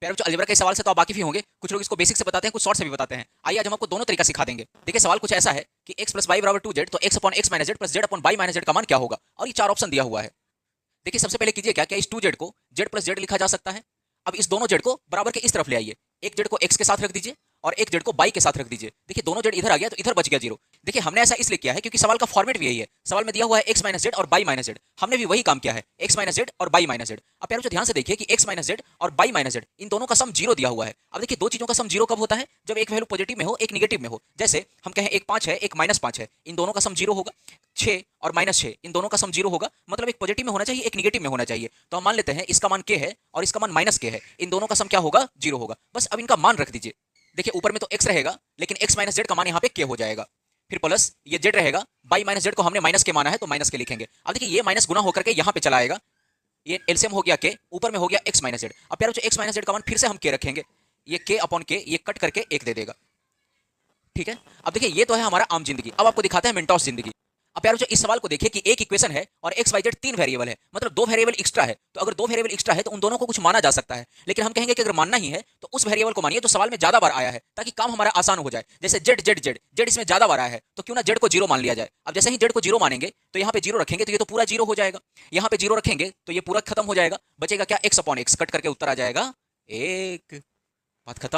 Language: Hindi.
प्यारे बच्चों, अलजेब्रा के सवाल से तो आप वाकिफ ही होंगे। कुछ लोग इसको बेसिक से बताते हैं, कुछ शॉर्ट से भी बताते हैं। आइए आज हम आपको दोनों तरीका सिखा देंगे। देखिए सवाल कुछ ऐसा है कि x प्लस वाई बराबर 2z, तो x upon x minus Z plus Z upon Y minus Z का मान क्या होगा, और ये चार ऑप्शन दिया हुआ है। देखिए सबसे पहले कीजिए क्या इस 2z को z प्लस जेड लिखा जा सकता है। अब इस दोनों z को बराबर के इस तरफ ले आइए। एक z को x के साथ रख दीजिए और एक z को y के साथ रख दीजिए। देखिए दोनों z इधर आ गया तो इधर बच गया 0। देखिए हमने ऐसा इसलिए किया है क्योंकि सवाल का फॉर्मेट भी यही है। सवाल में दिया हुआ है x माइनस जेड और y माइनस जेड, हमने भी वही काम किया है, x माइनस जेड और y माइनस जेड। अब प्यारे बच्चों ध्यान से देखिए कि x माइनस जेड और y माइनस जेड इन दोनों का सम 0 दिया हुआ है। अब देखिए दो चीजों का सम 0 कब होता है, जब एक वैल्यू पॉजिटिव में हो एक निगेटिव में हो। जैसे हम कहें एक 5 है एक माइनस 5 है, इन दोनों का सम 0 होगा। 6 और माइनस 6 इन दोनों का सम 0 होगा, मतलब एक पॉजिटिव में होना चाहिए एक निगेटिव में होना चाहिए। तो हम मान लेते हैं इसका मान k है और इसका मान माइनस k है, इन दोनों का सम क्या होगा 0 होगा। बस अब इनका मान रख दीजिए। देखिए ऊपर में तो x रहेगा लेकिन x माइनस जेड का मान यहाँ पे k हो जाएगा, फिर प्लस ये z रहेगा, y माइनस जेड को हमने माइनस के माना है तो माइनस के लिखेंगे। अब देखिए ये माइनस गुना होकर के यहाँ पे चला आएगा, ये एलसीएम हो गया k, ऊपर में हो गया x माइनस जेड। अब प्यारे बच्चों x माइनस जेड का मान फिर से हम k रखेंगे, ये k अपॉन k ये कट करके 1 दे देगा। ठीक है, अब देखिए ये तो है हमारा आम जिंदगी। अब आपको दिखाते हैं मिनटॉस जिंदगी। अब प्यारे बच्चों इस सवाल को देखिए कि एक इक्वेशन है और एक्स वाई जेड 3 वेरिएबल है, मतलब 2 वेरिएबल एक्स्ट्रा है। तो अगर 2 वेरिएबल एक्स्ट्रा है तो उन दोनों को कुछ माना जा सकता है, लेकिन हम कहेंगे कि अगर मानना ही है तो उस वेरिएबल को मानिए जो सवाल में ज्यादा बार आया है, ताकि काम हमारा आसान हो जाए। जैसे जेड जेड जेड जेड इसमें ज्यादा बार आया है तो क्यों ना जेड को 0 मान लिया जाए। अब जैसे ही जेड को 0 मानेंगे तो यहाँ पे 0 रखेंगे तो ये तो पूरा 0 हो जाएगा, यहाँ पे 0 रखेंगे तो ये पूरा खत्म हो जाएगा, बचेगा क्या x अपॉन x, कट करके उत्तर आ जाएगा 1। बात खत्म।